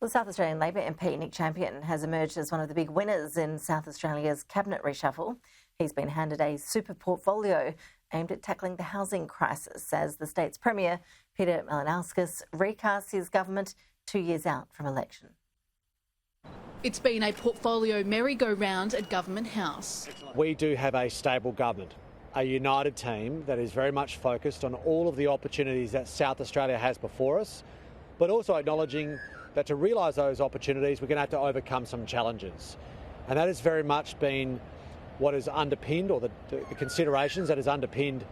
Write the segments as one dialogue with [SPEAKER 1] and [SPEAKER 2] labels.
[SPEAKER 1] Well, South Australian Labor MP Nick Champion has emerged as one of the big winners in South Australia's cabinet reshuffle. He's been handed a super portfolio aimed at tackling the housing crisis as the state's Premier Peter Malinauskas recasts his government 2 years out from election.
[SPEAKER 2] It's been a portfolio merry-go-round at Government House.
[SPEAKER 3] We do have a stable government, a united team that is very much focused on all of the opportunities that South Australia has before us, but also acknowledging that to realise those opportunities we're going to have to overcome some challenges. And that has very much been what has underpinned, or the considerations that has underpinned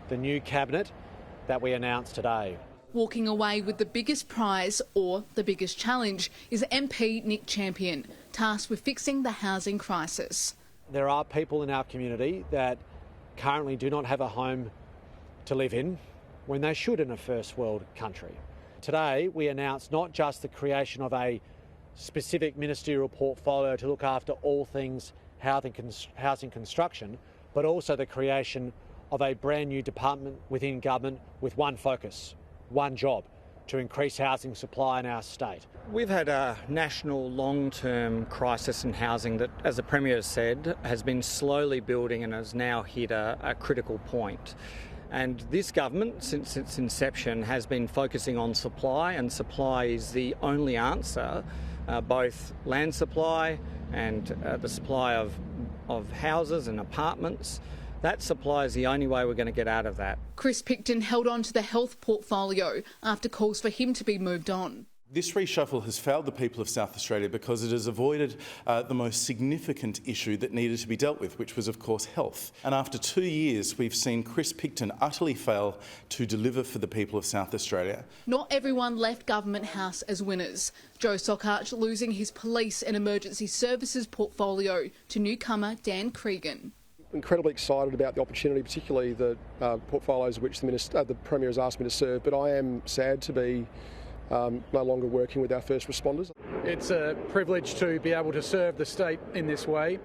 [SPEAKER 3] the new cabinet that we announced today.
[SPEAKER 2] Walking away with the biggest prize, or the biggest challenge, is MP Nick Champion, tasked with fixing the housing crisis.
[SPEAKER 3] There are people in our community that currently do not have a home to live in when they should in a first world country. Today we announced not just the creation of a specific ministerial portfolio to look after all things housing construction, but also the creation of a brand new department within government with one focus, one job: to increase housing supply in our state.
[SPEAKER 4] We've had a national long-term crisis in housing that, as the Premier said, has been slowly building and has now hit a critical point. And this government, since its inception, has been focusing on supply, and supply is the only answer, both land supply and the supply of houses and apartments. That supply is the only way we're going to get out of that.
[SPEAKER 2] Chris Picton held on to the health portfolio after calls for him to be moved on.
[SPEAKER 5] This reshuffle has failed the people of South Australia because it has avoided the most significant issue that needed to be dealt with, which was, of course, health. And after 2 years, we've seen Chris Picton utterly fail to deliver for the people of South Australia.
[SPEAKER 2] Not everyone left Government House as winners. Joe Sockarch losing his police and emergency services portfolio to newcomer Dan Cregan.
[SPEAKER 6] Incredibly excited about the opportunity, particularly the portfolios which the Premier has asked me to serve, but I am sad to be no longer working with our first responders.
[SPEAKER 7] It's a privilege to be able to serve the state in this way.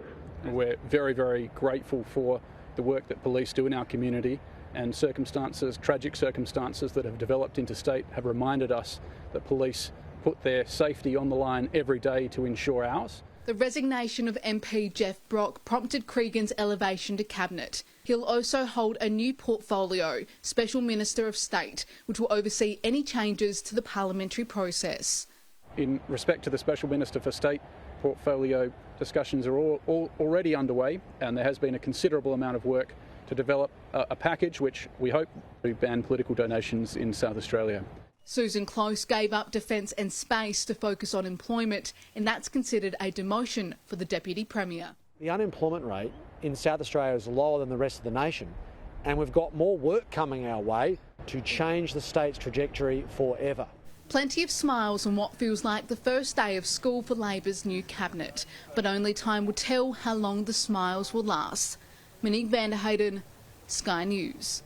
[SPEAKER 7] We're very, very grateful for the work that police do in our community, and tragic circumstances that have developed interstate have reminded us that police put their safety on the line every day to ensure ours.
[SPEAKER 2] The resignation of MP Jeff Brock prompted Cregan's elevation to Cabinet. He'll also hold a new portfolio, Special Minister of State, which will oversee any changes to the parliamentary process.
[SPEAKER 7] In respect to the Special Minister for State portfolio, discussions are already underway, and there has been a considerable amount of work to develop a package which we hope will ban political donations in South Australia.
[SPEAKER 2] Susan Close gave up defence and space to focus on employment, and that's considered a demotion for the Deputy Premier.
[SPEAKER 3] The unemployment rate in South Australia is lower than the rest of the nation, and we've got more work coming our way to change the state's trajectory forever.
[SPEAKER 2] Plenty of smiles on what feels like the first day of school for Labor's new cabinet, but only time will tell how long the smiles will last. Monique van der Heyden, Sky News.